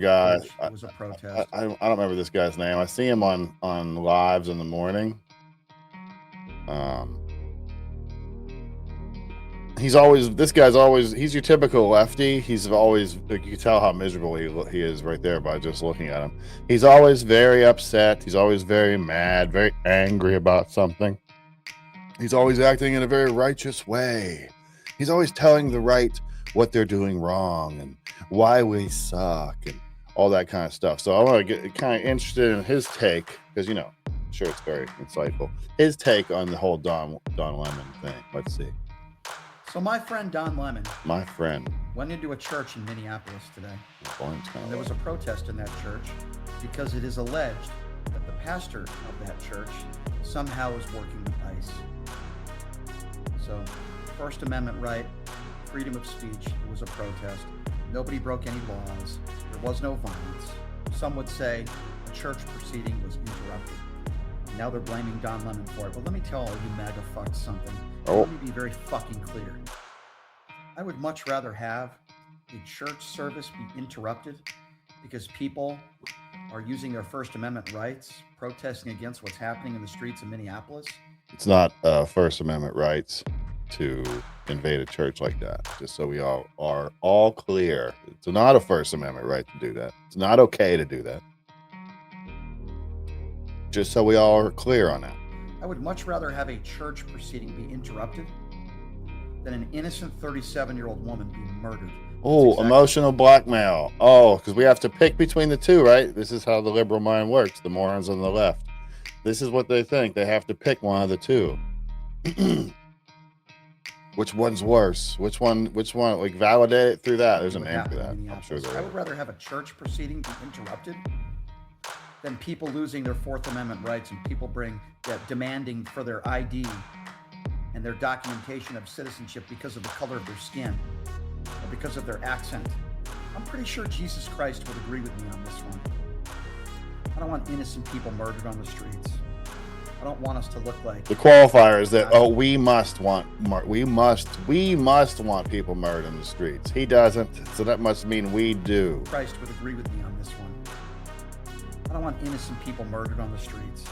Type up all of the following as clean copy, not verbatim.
guy. which was a protest. I don't remember this guy's name. I see him on lives in the morning. Um, this guy's always, he's your typical lefty. He's always, like, you can tell how miserable he is right there by just looking at him. He's always very upset. He's always very mad, very angry about something. He's always acting in a very righteous way. He's always telling the right what they're doing wrong and why we suck and all that kind of stuff. So I want to get kind of interested in his take, because, you know, I'm sure it's very insightful. His take on the whole Don Lemon thing. Let's see. So my friend Don Lemon My friend. went into a church in Minneapolis today. And There was a protest in that church because it is alleged that the pastor of that church somehow is working with ICE. So, First Amendment right, freedom of speech, it was a protest. Nobody broke any laws. There was no violence. Some would say a church proceeding was interrupted. Now they're blaming Don Lemon for it. But let me tell all you MAGA fucks something. Let me be very fucking clear. I would much rather have a church service be interrupted because people are using their First Amendment rights, protesting against what's happening in the streets of Minneapolis. It's not First Amendment rights to invade a church like that. Just so we all are all clear. It's not a First Amendment right to do that. It's not okay to do that. Just so we all are clear on that. I would much rather have a church proceeding be interrupted than an innocent 37-year-old woman be murdered. Oh, emotional blackmail. Oh, because we have to pick between the two, right? This is how the liberal mind works, the morons on the left. This is what they think. They have to pick one of the two. Which one's worse? Which one? Like, validate it through that. There's a name for that. I'm sure there is. I would rather have a church proceeding be interrupted than people losing their Fourth Amendment rights and people demanding for their ID and their documentation of citizenship because of the color of their skin or because of their accent. I'm pretty sure Jesus Christ would agree with me on this one. I don't want innocent people murdered on the streets. I don't want us to look like the qualifier is that we must want people murdered in the streets. He doesn't, so that must mean we do. Christ would agree with me on this one. I don't want innocent people murdered on the streets.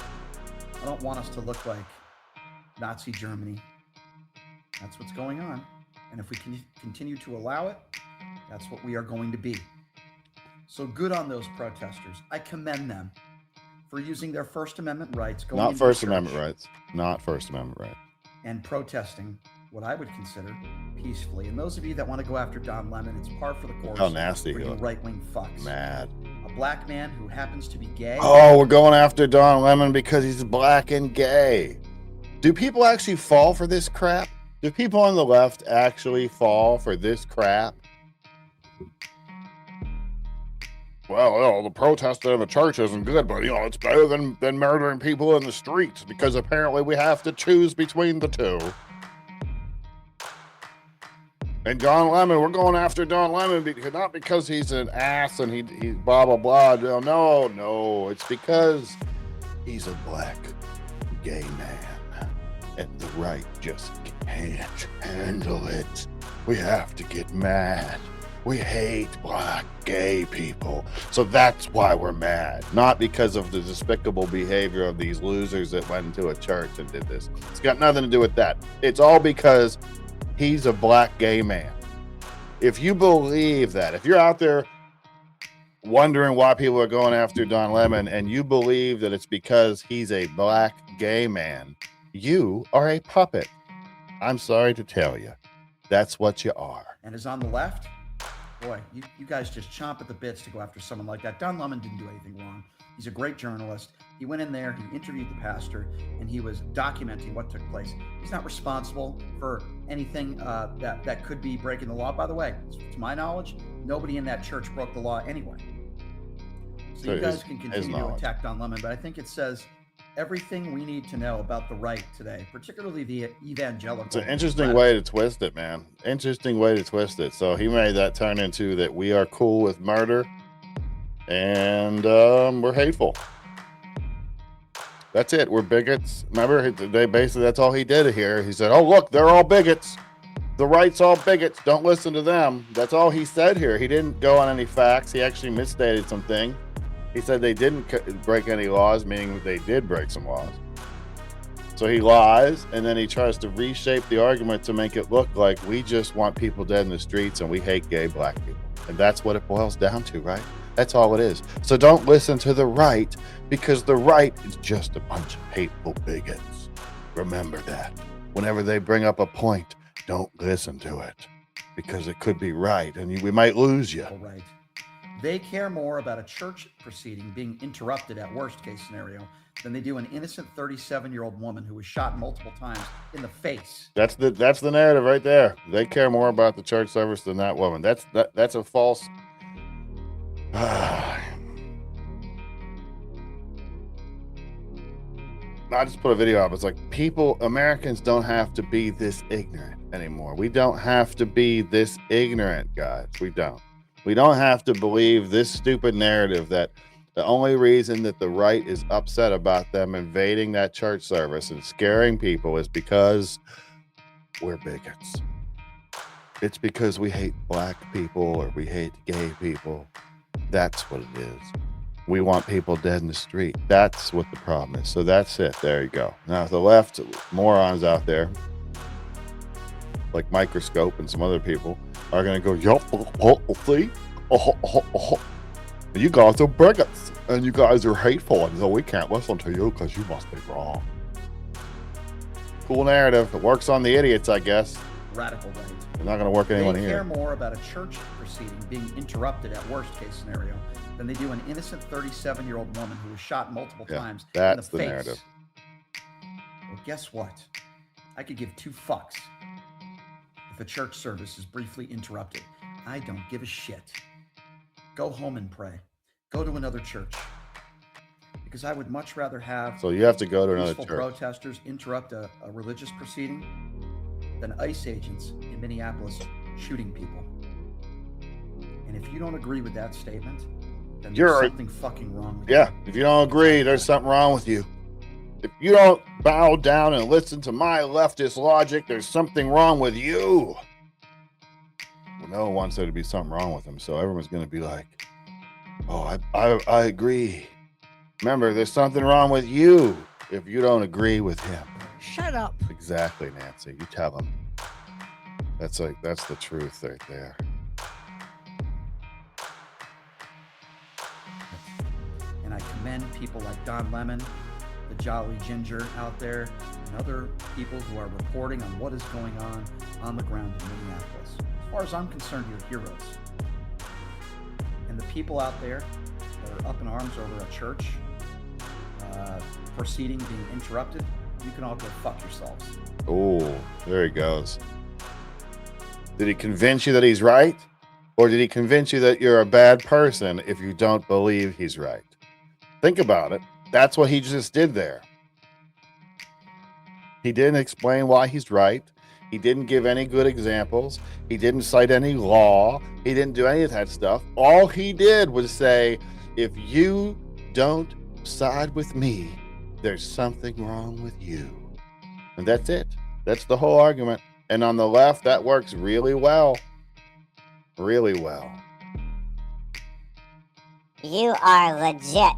I don't want us to look like Nazi Germany. That's what's going on. And if we can continue to allow it, that's what we are going to be. So good on those protesters. I commend them for using their First Amendment rights. Not First Amendment rights. And protesting what I would consider peacefully. And those of you that want to go after Don Lemon, it's par for the course. How nasty for you right-wing fucks. Mad. A black man who happens to be gay. Oh, we're going after Don Lemon because he's black and gay. Do people actually fall for this crap? Do people on the left actually fall for this crap? Well, the protest in the church isn't good, but, it's better than murdering people in the streets because apparently we have to choose between the two. And Don Lemon, we're going after Don Lemon not because he's an ass and he blah, blah, blah. No. It's because he's a black gay man. And the right just can't handle it. We have to get mad. We hate black gay people. So that's why we're mad. Not because of the despicable behavior of these losers that went into a church and did this. It's got nothing to do with that. It's all because he's a black gay man. If you believe that, if you're out there wondering why people are going after Don Lemon and you believe that it's because he's a black gay man, you are a puppet. I'm sorry to tell you. That's what you are. And is on the left? Boy, you guys just chomp at the bits to go after someone like that. Don Lemon didn't do anything wrong. He's a great journalist. He went in there, he interviewed the pastor, and he was documenting what took place. He's not responsible for anything that could be breaking the law. By the way, to my knowledge, nobody in that church broke the law anyway. So you guys can continue to attack Don Lemon, but I think it says everything we need to know about the right today, particularly the evangelical. It's an interesting way to twist it, man. Interesting way to twist it. So he made that turn into that we are cool with murder and we're hateful. That's it. We're bigots. Remember, that's all he did here. He said, oh, look, they're all bigots. The right's all bigots. Don't listen to them. That's all he said here. He didn't go on any facts. He actually misstated some things. He said they didn't break any laws, meaning they did break some laws. So he lies, and then he tries to reshape the argument to make it look like we just want people dead in the streets and we hate gay black people. And that's what it boils down to, right? That's all it is. So don't listen to the right, because the right is just a bunch of hateful bigots. Remember that. Whenever they bring up a point, don't listen to it, because it could be right, and we might lose you. All right. They care more about a church proceeding being interrupted at worst case scenario than they do an innocent 37-year-old woman who was shot multiple times in the face. That's the narrative right there. They care more about the church service than that woman. That's a false. I just put a video up. It's like, Americans don't have to be this ignorant anymore. We don't have to be this ignorant, guys. We don't. We don't have to believe this stupid narrative that the only reason that the right is upset about them invading that church service and scaring people is because we're bigots. It's because we hate black people or we hate gay people. That's what it is. We want people dead in the street. That's what the problem is. So that's it. There you go. Now, the left morons out there, like Microscope and some other people, are going to go, see? You guys are bigots, and you guys are hateful, and so we can't listen to you because you must be wrong. Cool narrative. It works on the idiots, I guess. Radical right. It's not going to work anyone here. They here. care more about a church proceeding being interrupted at worst case scenario than they do an innocent 37-year-old woman who was shot multiple times that's in the face. Narrative. Well, guess what? I could give two fucks if a church service is briefly interrupted. I don't give a shit. Go home and pray. Go to another church. Because I would much rather have So you have to go to another peaceful church. protesters interrupt a religious proceeding than ICE agents in Minneapolis shooting people. And if you don't agree with that statement, then there's something fucking wrong with you. Yeah, if you don't agree, there's something wrong with you. If you don't bow down and listen to my leftist logic, there's something wrong with you. Well, no one wants there to be something wrong with them, so everyone's going to be like, oh, I agree. Remember, there's something wrong with you if you don't agree with him. Shut up. Exactly, Nancy. You tell him. That's the truth right there. And I commend people like Don Lemon, the Jolly Ginger out there, and other people who are reporting on what is going on the ground in Minneapolis. As far as I'm concerned, you're heroes. And the people out there that are up in arms over a church proceeding being interrupted, you can all go fuck yourselves. Oh, there he goes. Did he convince you that he's right? Or did he convince you that you're a bad person if you don't believe he's right? Think about it. That's what he just did there. He didn't explain why he's right. He didn't give any good examples. He didn't cite any law. He didn't do any of that stuff. All he did was say, if you don't side with me, there's something wrong with you. And that's it. That's the whole argument. And on the left, that works really well. Really well. You are legit.